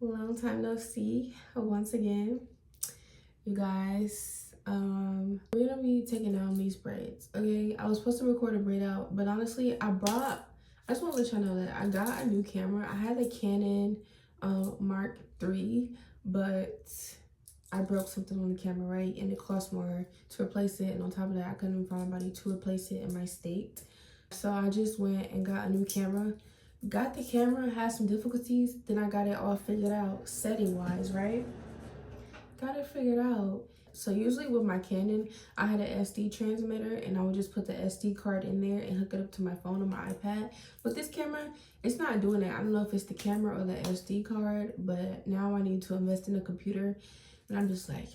Long time no see once again, you guys. We're gonna be taking down these braids. Okay, I was supposed to record a braid out, but honestly I just want to let y'all know that I got a new camera. I had a Canon Mark III, but I broke something on the camera, right? And it cost more to replace it, and on top of that I couldn't find anybody to replace it in my state. So I just went and got a new camera. Got the camera, had some difficulties, then I got it all figured out setting wise, right? Got it figured out. So usually with my Canon, I had an SD transmitter and I would just put the SD card in there and hook it up to my phone or my iPad. With this camera, it's not doing that. I don't know if it's the camera or the SD card, but now I need to invest in a computer. And I'm just like,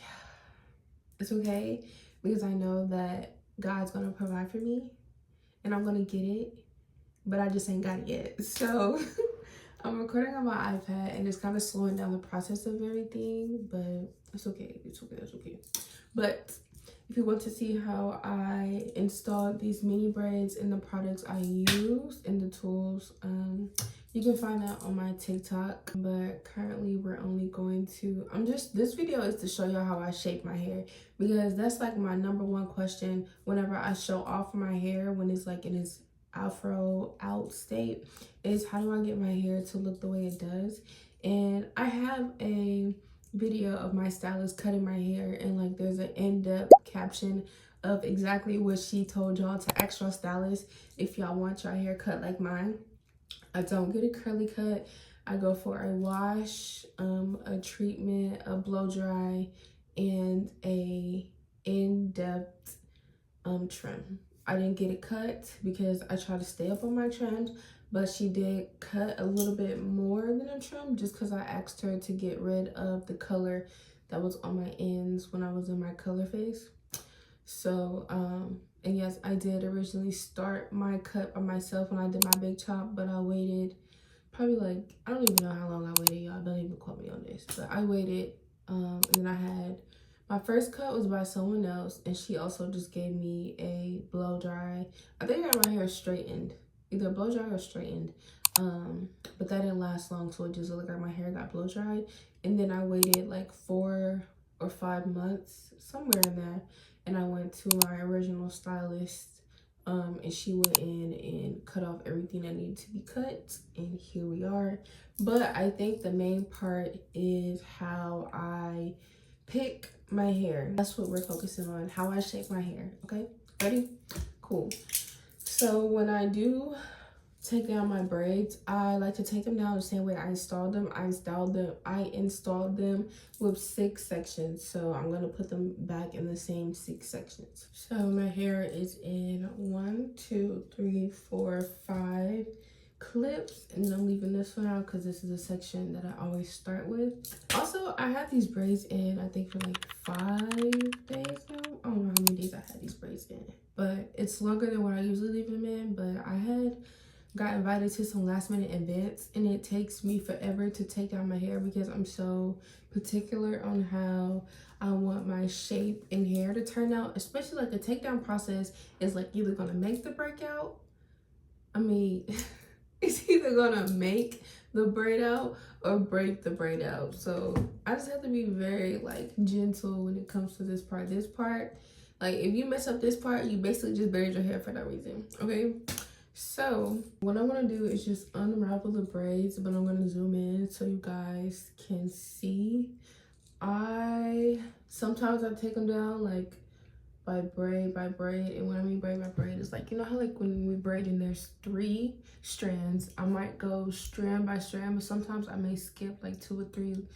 it's okay, because I know that God's gonna provide for me and I'm gonna get it, but I just ain't got it yet. So I'm recording on my iPad and it's kind of slowing down the process of everything, but it's okay. It's okay. But if you want to see how I installed these mini braids and the products I use and the tools, you can find that on my TikTok. But currently we're only going to, this video is to show y'all how I shape my hair, because that's like my #1 question whenever I show off my hair when it's like in its afro out state, is how do I get my hair to look the way it does. And I have a video of my stylist cutting my hair, and like there's an in-depth caption of exactly what she told y'all to ask your stylist if y'all want your hair cut like mine. I don't get a curly cut. I go for a wash, a treatment, a blow dry, and a in-depth trim. I didn't get it cut because I try to stay up on my trims, but she did cut a little bit more than a trim just because I asked her to get rid of the color that was on my ends when I was in my color phase. So, and yes, I did originally start my cut by myself when I did my big chop, but I waited probably like, I don't even know how long I waited, y'all. Don't even quote me on this, but I waited, and then I had, my first cut was by someone else, and she also just gave me a blow dry. I think I got my hair straightened, either blow dry or straightened, but that didn't last long, so it just looked like my hair got blow dried. And then I waited like 4 or 5 months, somewhere in there, and I went to my original stylist, and she went in and cut off everything that needed to be cut, and here we are. But I think the main part is how I pick my hair. That's what we're focusing on, how I shape my hair. Okay, ready? Cool. So when I do take down my braids, I like to take them down the same way I installed them. I installed them with 6 sections, so I'm gonna put them back in the same 6 sections. So my hair is in 1, 2, 3, 4, 5 clips, and then I'm leaving this one out because this is a section that I always start with. Also, I had these braids in, I think, for like 5 days now. I don't know how many days I had these braids in, but it's longer than what I usually leave them in. But I had got invited to some last minute events, and it takes me forever to take down my hair because I'm so particular on how I want my shape and hair to turn out. Especially like the takedown process is like either gonna make the breakout, I mean it's either gonna make the braid out or break the braid out. So I just have to be very like gentle when it comes to this part. Like if you mess up this part, you basically just buried your hair for no reason. Okay, so what I'm gonna do is just unravel the braids, but I'm gonna zoom in so you guys can see. Sometimes I take them down like by braid, and when I mean braid by braid, it's like, you know how like when we braid and there's 3 strands, I might go strand by strand, but sometimes I may skip like 2 or 3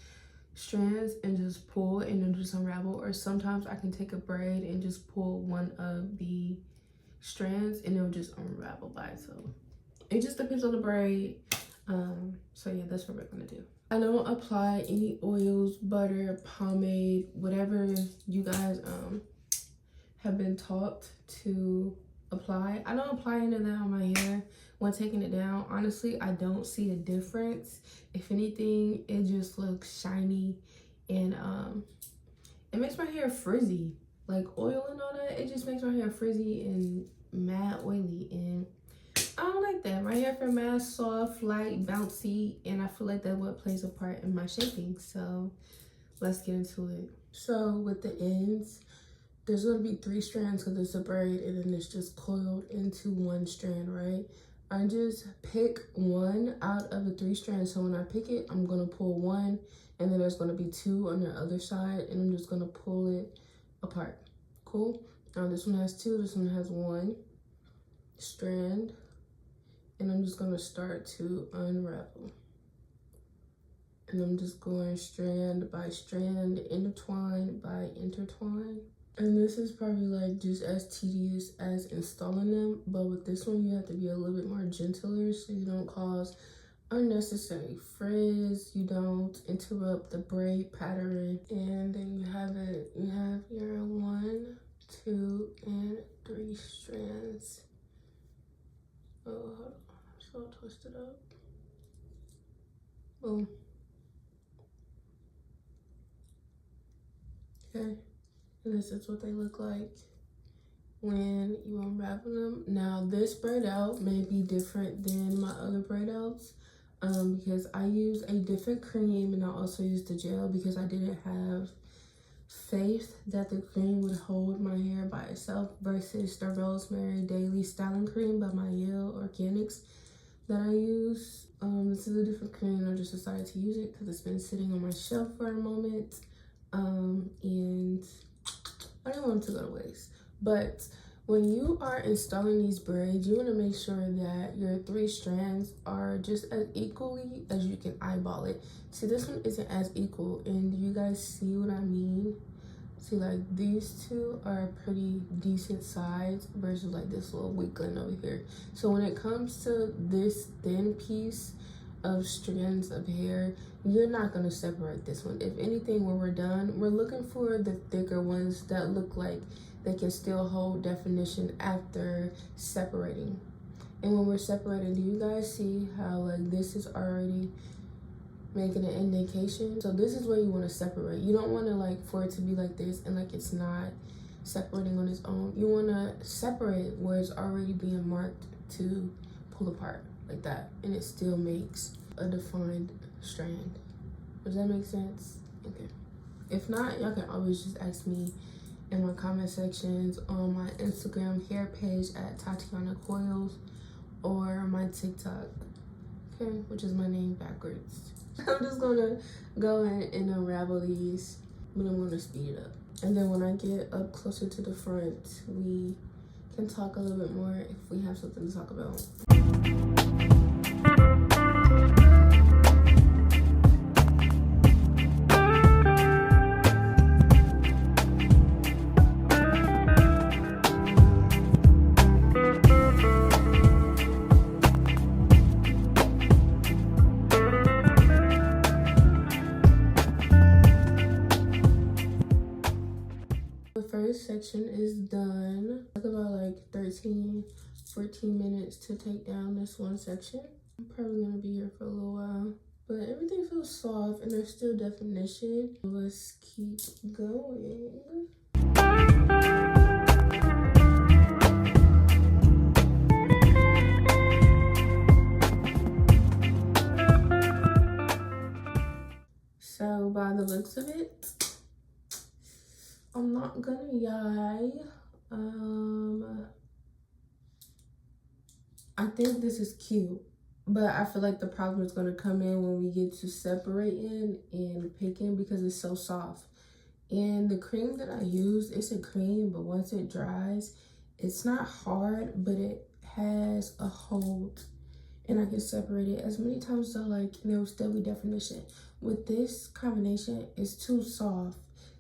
strands and just pull and then just unravel. Or sometimes I can take a braid and just pull one of the strands and it'll just unravel by itself. It just depends on the braid. So yeah, that's what we're gonna do. I don't apply any oils, butter, pomade, whatever you guys have been taught to apply. I don't apply any of that on my hair when taking it down. Honestly, I don't see a difference. If anything, it just looks shiny, and it makes my hair frizzy. Like oil and all that, it just makes my hair frizzy and mad oily, and I don't like that. My hair feel mad soft, light, bouncy, and I feel like that what plays a part in my shaping. So let's get into it. So with the ends, there's gonna be 3 strands because it's a braid, and then it's just coiled into 1 strand, right? I just pick 1 out of the 3 strands. So when I pick it, I'm gonna pull 1, and then there's gonna be 2 on the other side, and I'm just gonna pull it apart. Cool? Now this one has 2, this one has 1 strand, and I'm just gonna start to unravel. And I'm just going strand by strand, intertwine by intertwine. And this is probably like just as tedious as installing them, but with this one you have to be a little bit more gentler so you don't cause unnecessary frizz, you don't interrupt the braid pattern. And then you have your 1, 2, and 3 strands. Oh, hold on, so I'll twist it up. Boom. Okay, and this is what they look like when you unravel them. Now this braid out may be different than my other braid outs because I use a different cream, and I also use the gel because I didn't have faith that the cream would hold my hair by itself versus the Rosemary Daily Styling Cream by my Yall Organics that I use. This is a different cream. I just decided to use it because it's been sitting on my shelf for a moment, and I didn't want it to go to waste. But when you are installing these braids, you want to make sure that your 3 strands are just as equally as you can eyeball it. See, this one isn't as equal, and do you guys see what I mean? See, like these 2 are pretty decent size versus like this little weakling over here. So when it comes to this thin piece of strands of hair, you're not going to separate this one. If anything, when we're done, we're looking for the thicker ones that look like they can still hold definition after separating. And when we're separating, do you guys see how like this is already making an indication? So this is where you want to separate. You don't want to like for it to be like this and like it's not separating on its own. You want to separate where it's already being marked to pull apart like that, and it still makes a defined strand. Does that make sense? Okay. If not, y'all can always just ask me in my comment sections on my Instagram hair page at Tytiannascoil or my TikTok, okay, which is my name backwards. I'm just gonna go in and unravel these, but I'm gonna speed it up. And then when I get up closer to the front, we can talk a little bit more if we have something to talk about. First section is done. Took about like 13-14 minutes to take down this one section. I'm probably gonna be here for a little while, but everything feels soft and there's still definition. Let's keep going. So by the looks of it, I'm not gonna lie, I think this is cute, but I feel like the problem is gonna come in when we get to separating and picking because it's so soft. And the cream that I use, it's a cream, but once it dries, it's not hard, but it has a hold, and I can separate it as many times as I like, and there will still be definition. With this combination, it's too soft,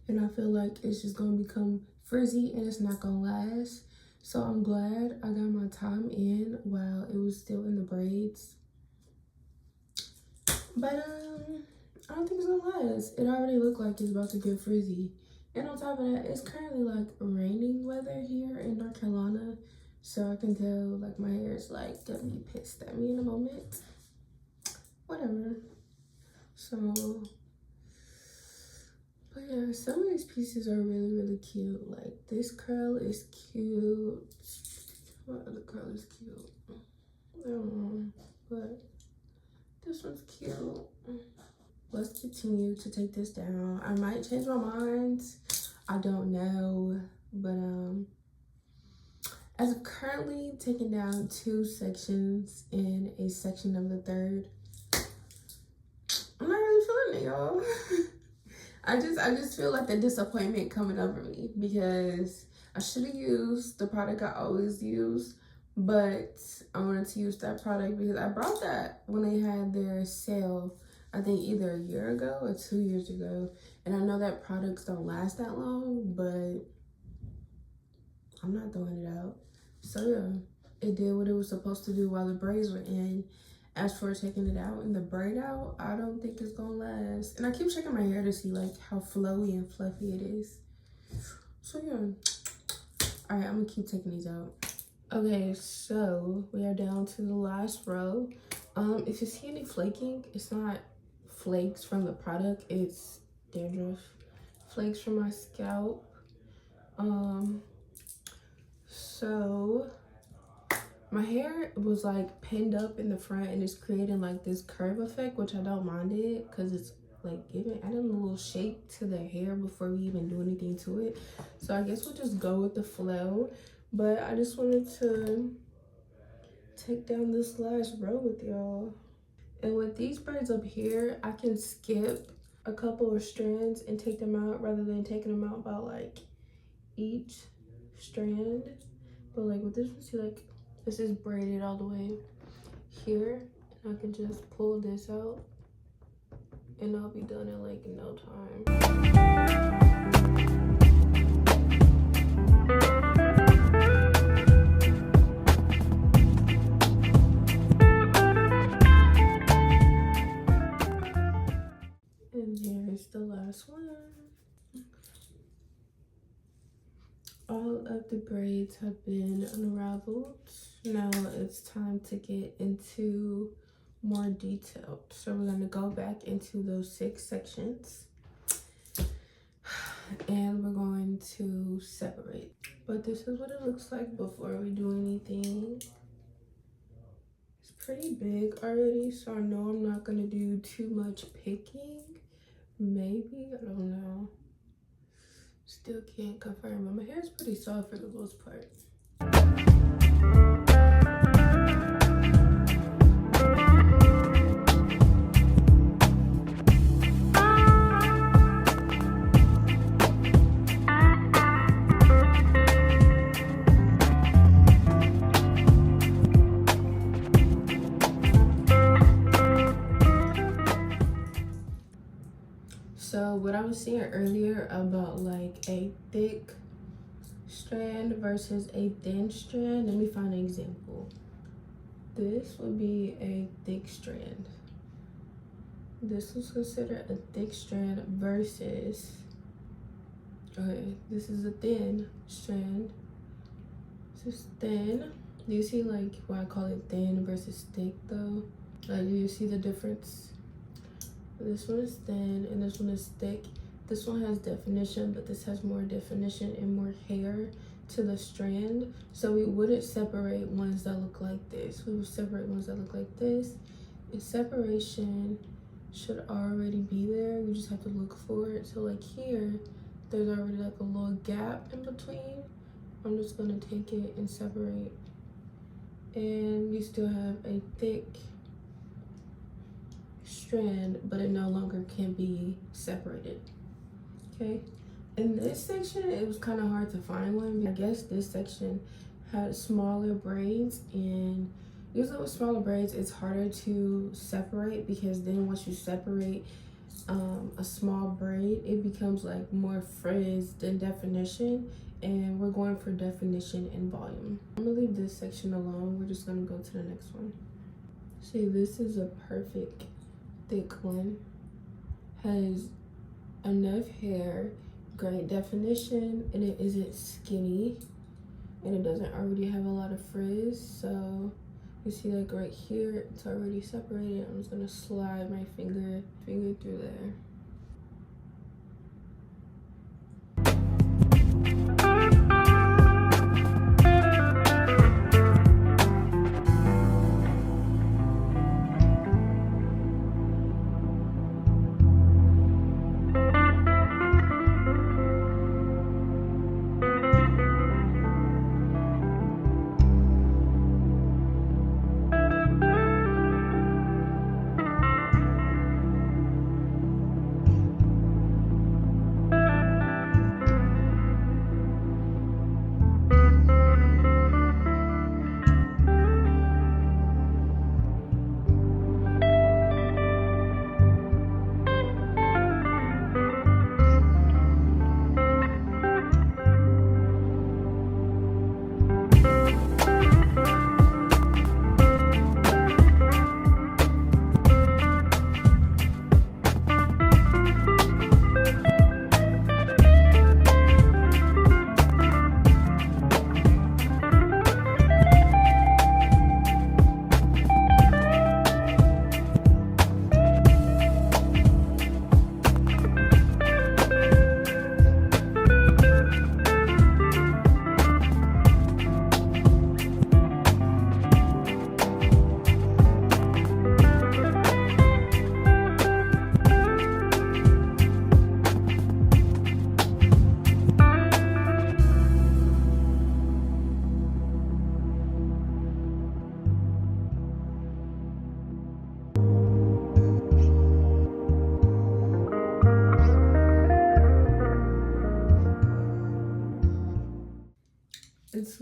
and I feel like it's just gonna become frizzy and it's not gonna last. So I'm glad I got my time in while it was still in the braids. But I don't think it's gonna last. It already looked like it's about to get frizzy. And on top of that, it's currently like raining weather here in North Carolina. So I can tell like my hair is like gonna be pissed at me in a moment. Whatever. So, but yeah, some of these pieces are really, really cute. Like this curl is cute. What other curl is cute? But this one's cute. Let's continue to take this down. I might change my mind. I don't know. But as of currently taking down 2 sections and a section of the 3rd, I'm not really feeling it, y'all. I just feel like the disappointment coming over me because I should have used the product I always use, but I wanted to use that product because I brought that when they had their sale, I think either a year ago or 2 years ago. And I know that products don't last that long, but I'm not throwing it out. So yeah, it did what it was supposed to do while the braids were in. As for taking it out and the braid out, I don't think it's gonna last. And I keep checking my hair to see like how flowy and fluffy it is. So yeah. All right, I'm gonna keep taking these out. Okay, so we are down to the last row. If you see any flaking, it's not flakes from the product, it's dandruff flakes from my scalp. So my hair was like pinned up in the front and it's creating like this curve effect, which I don't mind it because it's like adding a little shape to the hair before we even do anything to it. So I guess we'll just go with the flow. But I just wanted to take down this last row with y'all. And with these braids up here, I can skip a couple of strands and take them out rather than taking them out by like each strand. But like with this one, see like this is braided all the way here. And I can just pull this out and I'll be done in like no time. And here's the last one. All of the braids have been unraveled. Now it's time to get into more detail. So we're going to go back into those 6 sections and we're going to separate. But this is what it looks like before we do anything. It's pretty big already, so I know I'm not going to do too much picking. Maybe, I don't know. Still can't confirm, but my hair is pretty soft for the most part. So what I was saying earlier about like a thick strand versus a thin strand, let me find an example. This would be a thick strand. This was considered a thick strand versus, okay, this is a thin strand. This is thin. Do you see like why I call it thin versus thick though? Like, do you see the difference? This one is thin and this one is thick. This one has definition, but this has more definition and more hair to the strand. So we wouldn't separate ones that look like this. We would separate ones that look like this. And separation should already be there. We just have to look for it. So like here, there's already like a little gap in between. I'm just gonna take it and separate. And we still have a thick strand, but it no longer can be separated. Okay, in this section it was kind of hard to find one. I guess this section had smaller braids, and usually with smaller braids it's harder to separate because then once you separate a small braid, it becomes like more frizz than definition, and we're going for definition and volume. I'm gonna leave this section alone. We're just gonna go to the next one. See, this is a perfect thick one. Has enough hair, great definition, and it isn't skinny, and it doesn't already have a lot of frizz. So you see like right here, it's already separated. I'm just gonna slide my finger through there.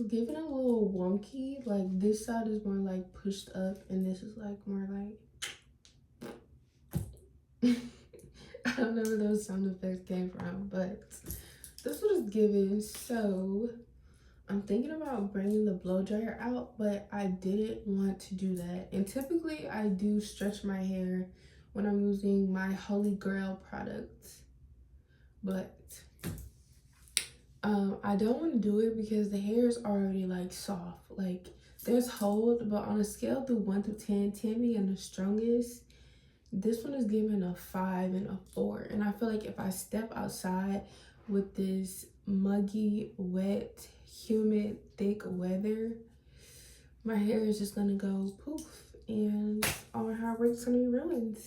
giving a little wonky. Like this side is more like pushed up and this is like more like I don't know where those sound effects came from, but this was given. So I'm thinking about bringing the blow dryer out, but I didn't want to do that. And typically I do stretch my hair when I'm using my Holy Grail products, but I don't want to do it because the hair is already like soft. Like there's hold, but on a scale through 1 to 10, 10 being the strongest, this one is giving a 5 and a 4. And I feel like if I step outside with this muggy, wet, humid, thick weather, my hair is just gonna go poof and all my hard work's gonna be ruined.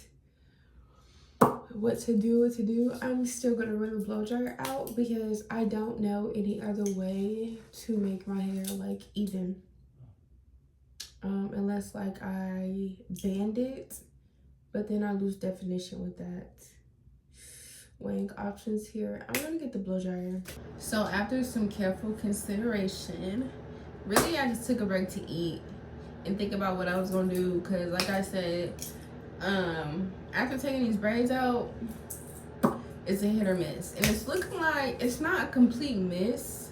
What to do? I'm still gonna run the blow dryer out because I don't know any other way to make my hair like even, unless like I band it, but then I lose definition with that. Weighing options here, I'm gonna get the blow dryer. So after some careful consideration, really I just took a break to eat and think about what I was gonna do, because like I said, after taking these braids out, it's a hit or miss, and it's looking like it's not a complete miss,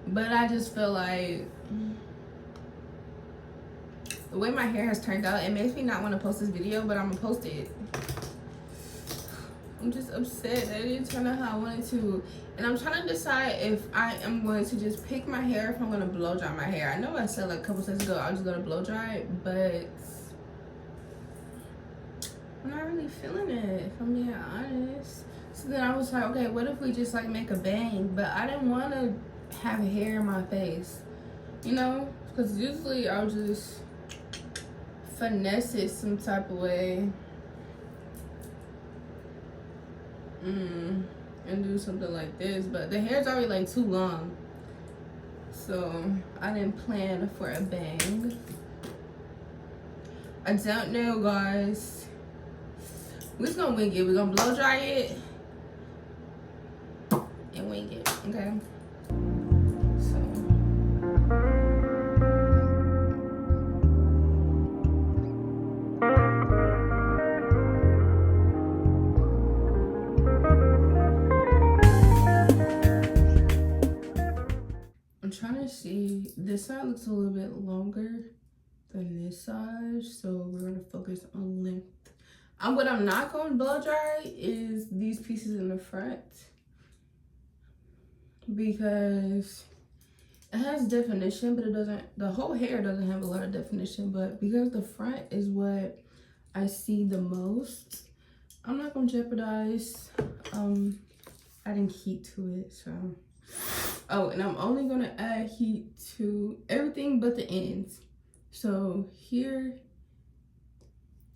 but I just feel like the way my hair has turned out, it makes me not want to post this video, but I'm gonna post it. I'm just upset that it didn't turn out how I wanted to, and I'm trying to decide if I am going to just pick my hair, if I'm going to blow dry my hair. I know I said like a couple seconds ago I was going to blow dry it, but I'm not really feeling it, if I'm being honest. So then I was like, okay, what if we just like make a bang? But I didn't want to have hair in my face, you know, because usually I'll just finesse it some type of way. And do something like this, but the hair's already like too long, so I didn't plan for a bang. I don't know, guys. We're just gonna wing it. We're gonna blow dry it and wing it, okay? See, this side looks a little bit longer than this side, so we're gonna focus on length. What I'm not going to blow dry is these pieces in the front, because it has definition, but it doesn't, the whole hair doesn't have a lot of definition, but because the front is what I see the most, I'm not gonna jeopardize adding heat to it. So oh, and I'm only gonna add heat to everything but the ends. So here,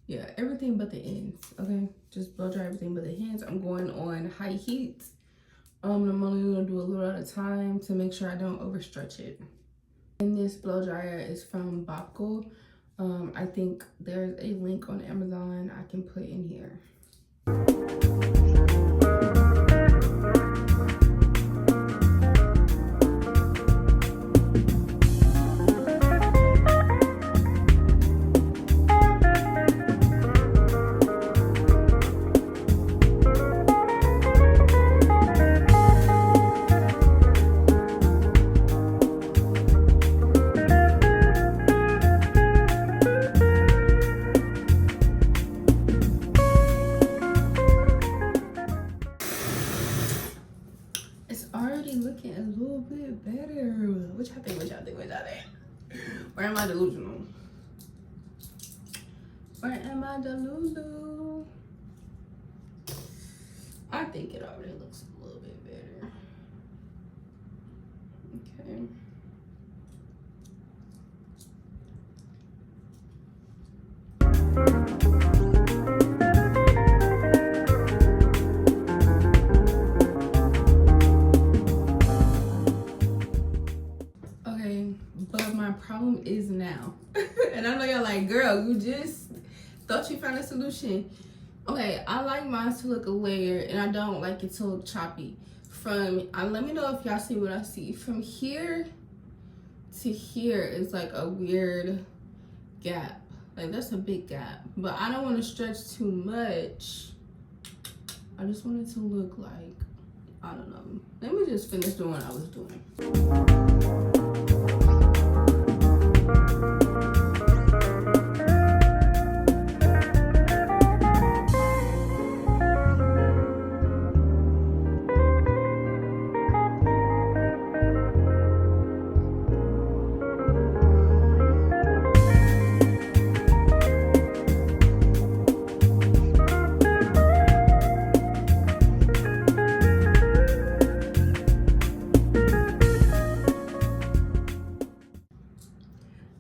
yeah, everything but the ends, okay? Just blow dry everything but the ends. I'm going on high heat. I'm only gonna do a little at a time to make sure I don't overstretch it. And this blow dryer is from Bopco. I think there's a link on Amazon I can put in here. Or am I delusional? Or am I delusional? I think it already looks a little bit better. Okay. But my problem is now, and I know y'all like, girl, you just thought you found a solution. Okay, I like mine to look a layer, and I don't like it to look choppy. From let me know if y'all see what I see. From here to here is like a weird gap. Like that's a big gap, but I don't want to stretch too much. I just want it to look like, I don't know. Let me just finish doing what I was doing.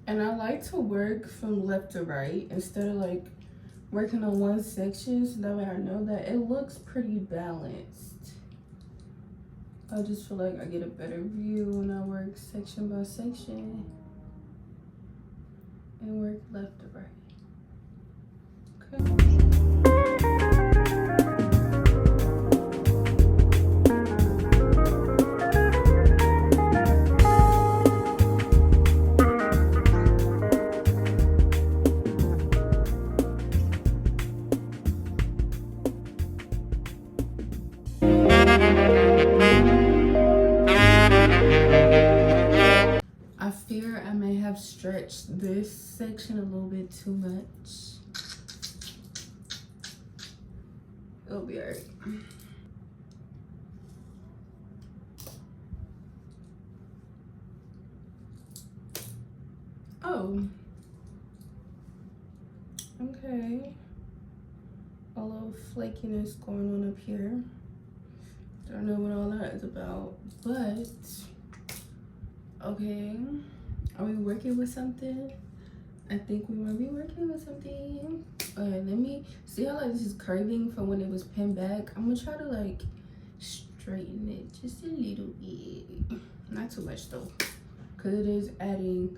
And I like to work from left to right instead of like working on one section, so that way I know that it looks pretty balanced. I just feel like I get a better view when I work section by section and work left to right. Okay. I fear I may have stretched this section a little bit too much. It'll be alright. Oh. Okay. A little flakiness going on up here. Don't know what all that is about, but okay. Are we working with something? I think we might be working with something. Okay, let me see how like this is curving from when it was pinned back. I'm gonna try to like straighten it just a little bit. Not too much though, because it is adding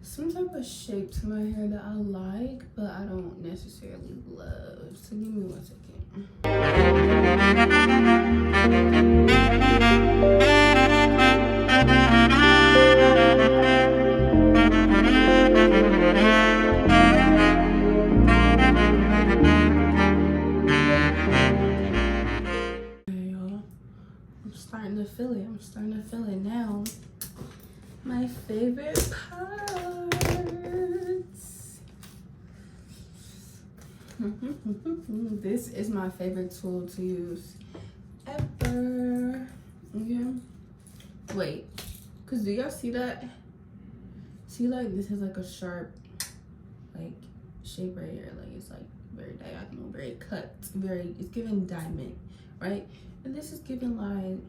some type of shape to my hair that I like, but I don't necessarily love. So give me 1 second. I'm starting to feel it now. My favorite parts. This is my favorite tool to use ever. Okay. Wait, cause do y'all see that? See, like this has like a sharp, like shape right here. Like it's like very diagonal, very cut, very. It's giving diamond, right? And this is giving like.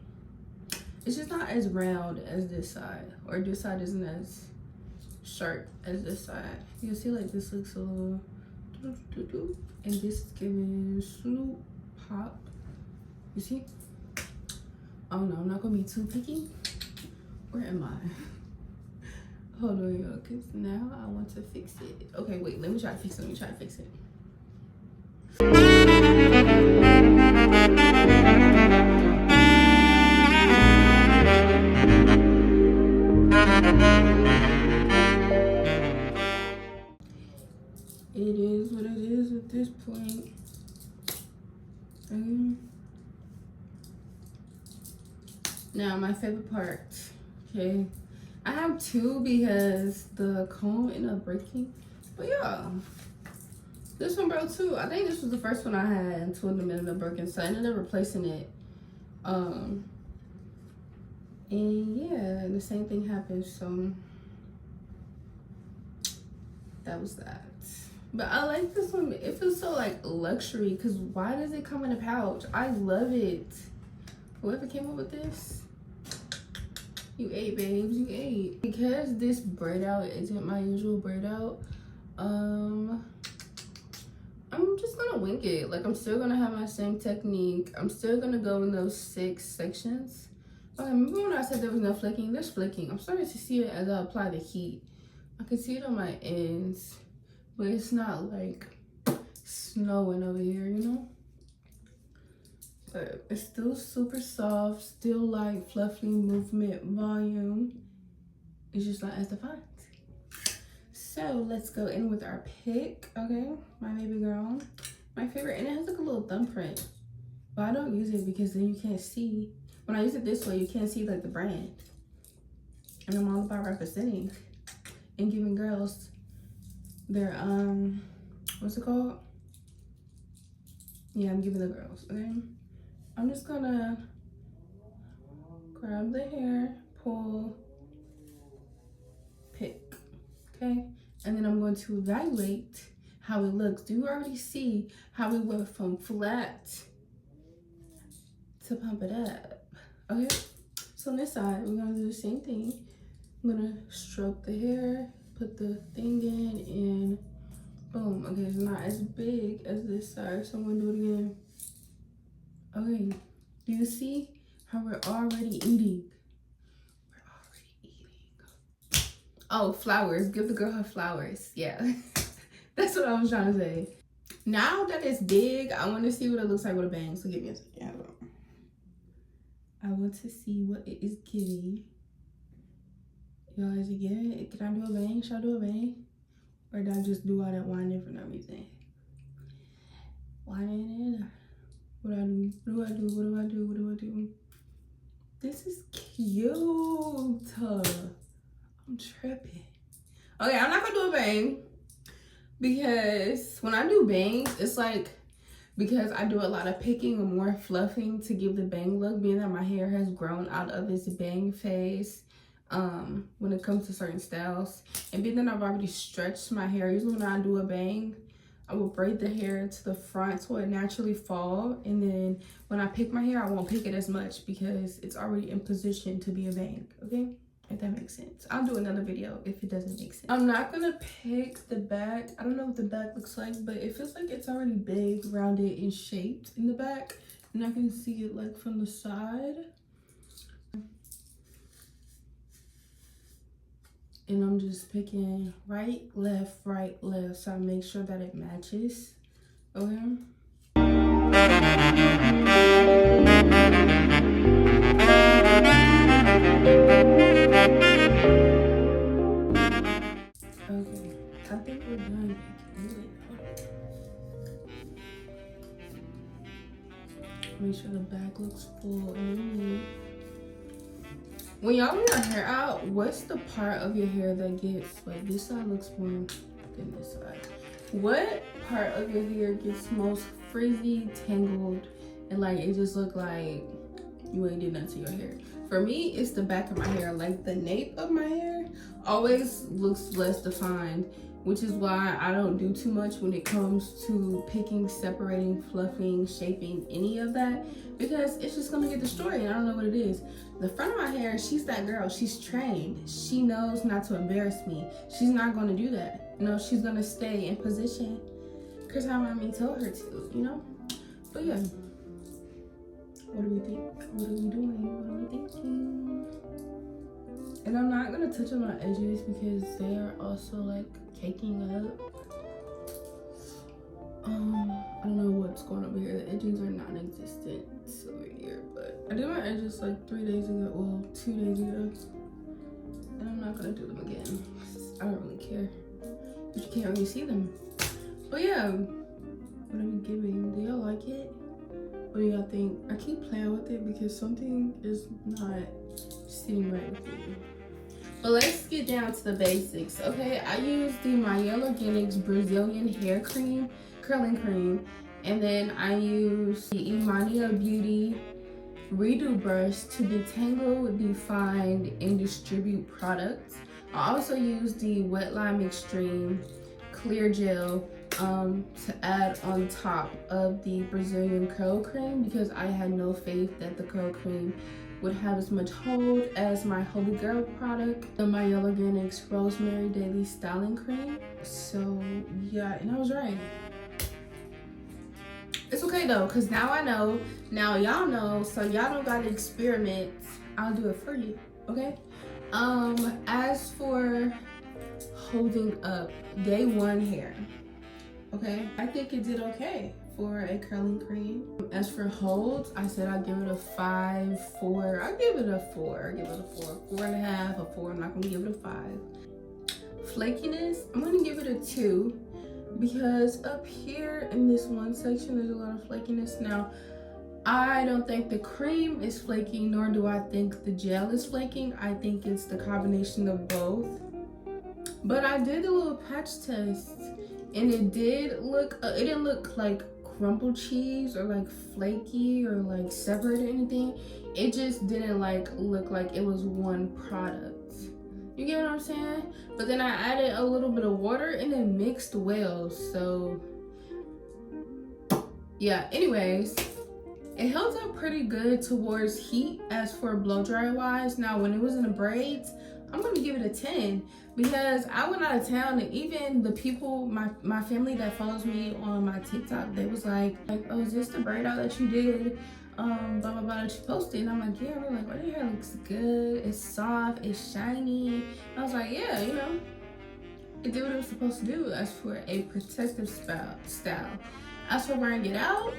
It's just not as round as this side, or this side isn't as sharp as this side. You'll see like this looks a little, and this is giving sloop pop. You see? Oh no, I'm not gonna be too picky. Where am I? Hold on, y'all, cause now I want to fix it. Okay, wait, let me try to fix it. It is what it is at this point. Now my favorite part, okay? I have two because the comb ended up breaking. But yeah, this one broke too. I think this was the first one I had and two of them ended up breaking, so I ended up replacing it. And yeah, the same thing happened, so that was that. But I like this one. It feels so like luxury, because why does it come in a pouch? I love it. Whoever came up with this, you ate, babes, you ate. Because this braid out isn't my usual braid out, I'm just gonna wing it. Like, I'm still gonna have my same technique. I'm still gonna go in those 6 sections. Okay, remember when I said there was no flicking? There's flicking. I'm starting to see it as I apply the heat. I can see it on my ends, but it's not like snowing over here, you know? But it's still super soft, still like fluffy movement volume. it's just not as defined. So let's go in with our pick, okay? My baby girl. My favorite, and it has like a little thumbprint. But I don't use it because then you can't see. When I use it this way, you can't see like the brand. And I'm all about representing and giving girls their, what's it called? Yeah, I'm giving the girls, okay? I'm just gonna grab the hair, pull, pick, okay? And then I'm going to evaluate how it looks. Do you already see how we went from flat to pump it up? Okay, so on this side, we're gonna do the same thing. I'm gonna stroke the hair, put the thing in, and boom. Okay, it's not as big as this side, so I'm gonna do it again. Okay, do you see how we're already eating? We're already eating. Oh, flowers, give the girl her flowers. Yeah, that's what I was trying to say. Now that it's big, I wanna see what it looks like with a bang, so give me a second. I want to see what it is giving. Y'all, is it giving? Can I do a bang? Should I do a bang? Or did I just do all that whining for no reason? Whining. What do I do? What do I do? What do I do? What do I do? This is cute. I'm tripping. Okay, I'm not gonna do a bang because when I do bangs, it's like, because I do a lot of picking and more fluffing to give the bang look, being that my hair has grown out of its bang phase when it comes to certain styles. And being that I've already stretched my hair, usually when I do a bang, I will braid the hair to the front so it naturally fall. And then when I pick my hair, I won't pick it as much because it's already in position to be a bang, okay? If that makes sense. I'll do another video if it doesn't make sense. I'm not gonna pick the back. I don't know what the back looks like, but it feels like it's already big, rounded, and shaped in the back. And I can see it like from the side. And I'm just picking right, left, so I make sure that it matches. Okay. Okay, I think we're done. Make sure the back looks full and neat. When y'all wear your hair out, what's the part of your hair that gets, like, this side looks more than this side? What part of your hair gets most frizzy, tangled, and like it just look like you ain't did nothing to your hair? For me, it's the back of my hair. Like the nape of my hair always looks less defined, which is why I don't do too much when it comes to picking, separating, fluffing, shaping, any of that, because it's just gonna get destroyed and I don't know what it is. The front of my hair, she's that girl. She's trained. She knows not to embarrass me. She's not gonna do that. You know, she's gonna stay in position because how mommy told her to, you know? But yeah. What do we think? What are we doing? What are we thinking? And I'm not gonna touch on my edges because they are also like caking up. I don't know what's going over here. The edges are non-existent over here, but I did my edges like 3 days ago, well, 2 days ago. And I'm not gonna do them again. I don't really care. But you can't really see them. But yeah, what are we giving? Do y'all like it? What do y'all think? I keep playing with it because something is not sitting right with me. But let's get down to the basics, okay? I use the yall Organics Brazilian hair cream, curling cream, and then I use the Imania Beauty Redo Brush to detangle, define, and distribute products. I also use the Wet Lime Extreme Clear Gel to add on top of the Brazilian curl cream because I had no faith that the curl cream would have as much hold as my Holy Girl product, the yall Organics Rosemary Daily Styling Cream. So yeah, and I was right. It's okay though, because now I know, now y'all know, so y'all don't gotta experiment. I'll do it for you, okay? As for holding up day one hair, okay, I think it did okay for a curling cream. As for holds, I said I'd give it a 5, 4. I give it a 4. I give it a 4, 4.5, a 4. I'm not gonna give it a 5. Flakiness, I'm gonna give it a 2 because up here in this one section there's a lot of flakiness. Now, I don't think the cream is flaking, nor do I think the gel is flaking. I think it's the combination of both. But I did a little patch test, and it didn't look like crumbled cheese or like flaky or like separate or anything. It just didn't like look like it was one product. You get what I'm saying? But then I added a little bit of water and it mixed well. So yeah, anyways, it held up pretty good towards heat. As for blow dry wise, now when it was in the braids, I'm gonna give it a 10 because I went out of town, and even the people, my family that follows me on my TikTok, they was like, oh, is this the braid out that you did? Blah blah blah that you posted. And I'm like, yeah. We're like, oh, your hair looks good, it's soft, it's shiny. I was like, yeah, you know, it did what it was supposed to do as for a protective style. As for wearing it out,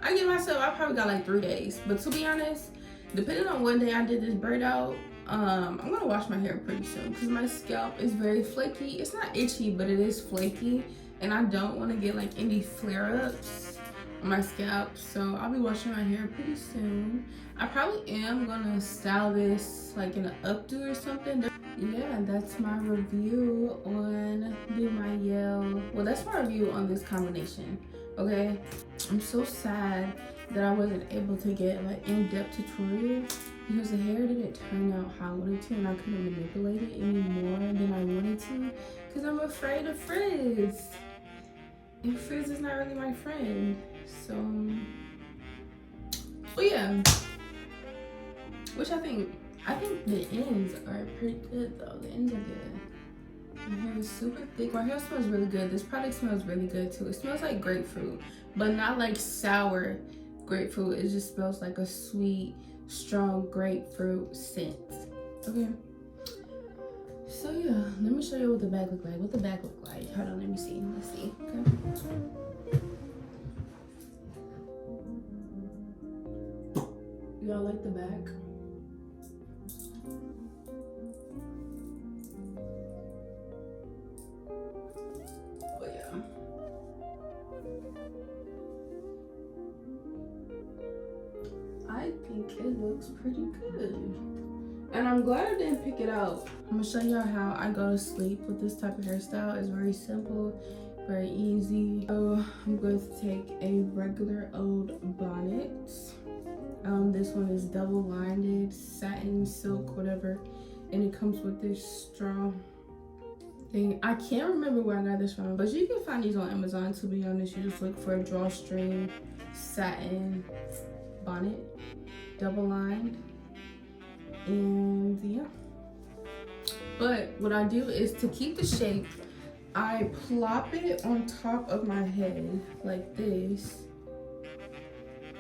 I give myself, I probably got like 3 days. But to be honest, depending on what day I did this braid out, I'm gonna wash my hair pretty soon because my scalp is very flaky. It's not itchy, but it is flaky, and I don't want to get like any flare-ups on my scalp. So I'll be washing my hair pretty soon. I probably am gonna style this like in an updo or something. Yeah, that's my review on my yall. Well, that's my review on this combination. Okay, I'm so sad that I wasn't able to get like in-depth tutorial because the hair didn't turn out how I wanted to, and I couldn't manipulate it any more than I wanted to because I'm afraid of frizz, and frizz is not really my friend. So yeah, which I think the ends are pretty good though. The ends are good. My hair is super thick. My hair smells really good. This product smells really good too. It smells like grapefruit, but not like sour grapefruit. It just smells like a sweet, strong grapefruit scent. Okay. So yeah, let me show you what the back look like. What the back look like. Hold on, let me see. Let's see. Okay. Y'all like the back? I think it looks pretty good, and I'm glad I didn't pick it out. I'm gonna show y'all how I go to sleep with this type of hairstyle. It's very simple, very easy. So I'm going to take a regular old bonnet. This one is double-lined, satin, silk, whatever, and it comes with this straw thing. I can't remember where I got this from, but you can find these on Amazon. To be honest, you just look for a drawstring satin bonnet, double lined, and yeah. But what I do is, to keep the shape, I plop it on top of my head like this,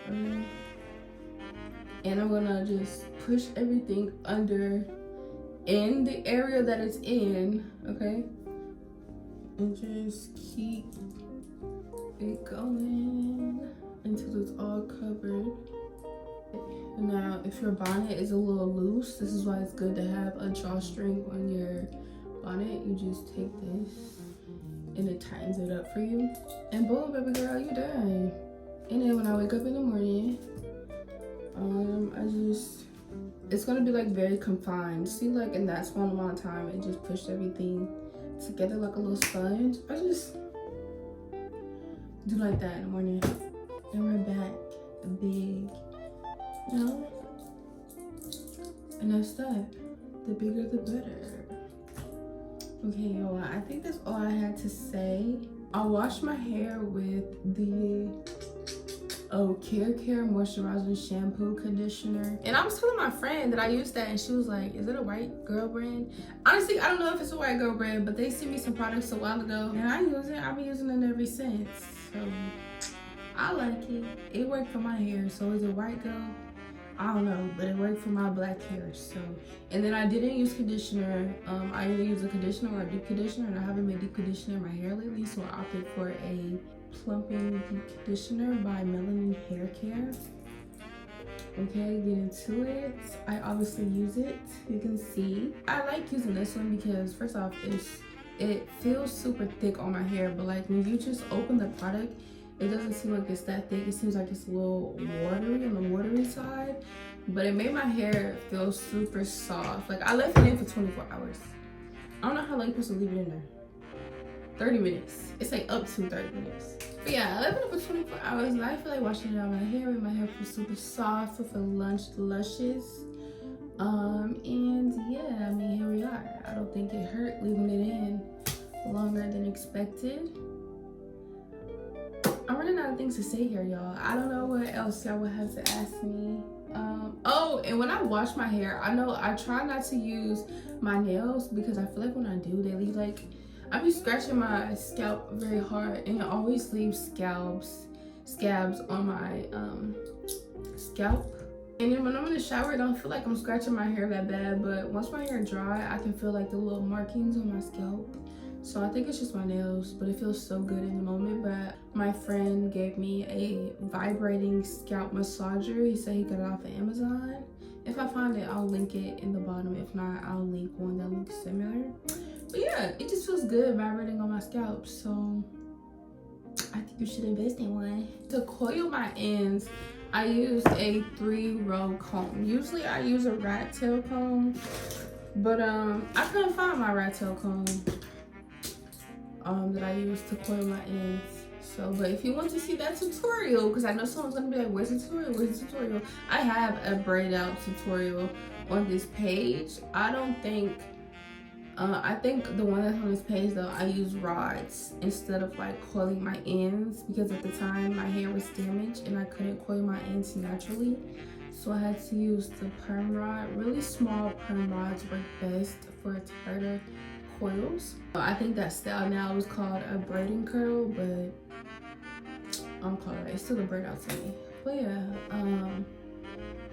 and I'm gonna just push everything under in the area that it's in, okay, and just keep it going until it's all covered. Now, if your bonnet is a little loose, this is why it's good to have a drawstring on your bonnet. You just take this and it tightens it up for you, and boom, baby girl, you're done. And then when I wake up in the morning, it's gonna be like very confined. See, like in that small amount of time, it just pushed everything together like a little sponge. I just do like that in the morning, and we're back big, you know? And that's that. The bigger the better. Okay, y'all, I think that's all I had to say. I'll wash my hair with the Care moisturizing shampoo conditioner, and I was telling my friend that I used that, and she was like, is it a white girl brand? Honestly, I don't know if it's a white girl brand, but they sent me some products a while ago, and I use it. I've been using it ever since, so I like it. It worked for my hair. So is it white girl? I don't know, but it worked for my black hair. So, and then I didn't use conditioner. I either use a conditioner or a deep conditioner, and I haven't made deep conditioner in my hair lately, so I opted for a plumping deep conditioner by Melanin Hair Care. Okay, get into it. I obviously use it. You can see I like using this one because first off, it feels super thick on my hair, but like when you just open the product, it doesn't seem like it's that thick. It seems like it's a little watery on the watery side, but it made my hair feel super soft. Like I left it in for 24 hours. I don't know how long you're supposed to leave it in there. 30 minutes. It's like up to 30 minutes. But yeah, I left it for 24 hours and I feel like washing it out my hair, and my hair feels super soft, super luscious. And yeah, I mean, here we are. I don't think it hurt leaving it in longer than expected. I'm running out of things to say here, y'all. I don't know what else y'all would have to ask me. Oh, and when I wash my hair, I try not to use my nails because I feel like when I do, they leave like, I be scratching my scalp very hard and it always leaves scabs on my scalp. And then when I'm in the shower, I don't feel like I'm scratching my hair that bad, but once my hair dry, I can feel like the little markings on my scalp. So I think it's just my nails, but it feels so good in the moment. But my friend gave me a vibrating scalp massager. He said he got it off of Amazon. If I find it, I'll link it in the bottom. If not, I'll link one that looks similar. But yeah, it just feels good vibrating on my scalp. So I think you should invest in one. To coil my ends, I used a 3-row comb. Usually I use a rat tail comb, but I couldn't find my rat tail comb that I use to coil my ends. So, but if you want to see that tutorial, because I know someone's gonna be like, where's the tutorial, where's the tutorial? I have a braid out tutorial on this page. I think the one that's on this page though, I use rods instead of like coiling my ends, because at the time my hair was damaged and I couldn't coil my ends naturally. So I had to use the perm rod. Really small perm rods work best for tighter coils. I think that style now is called a braiding curl, but I don't call it that. It's still a braid out to me. But yeah,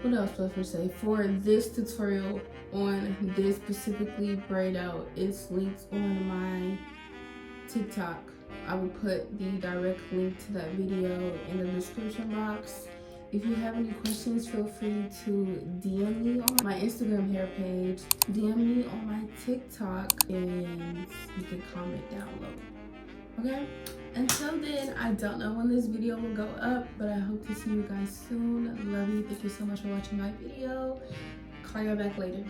what else was I supposed to say? For this tutorial on this specifically braid out, it's linked on my TikTok. I will put the direct link to that video in the description box. If you have any questions, feel free to DM me on my Instagram hair page, DM me on my TikTok, and you can comment down below. Okay? Until then, I don't know when this video will go up, but I hope to see you guys soon. Love you. Thank you so much for watching my video. Call you back later.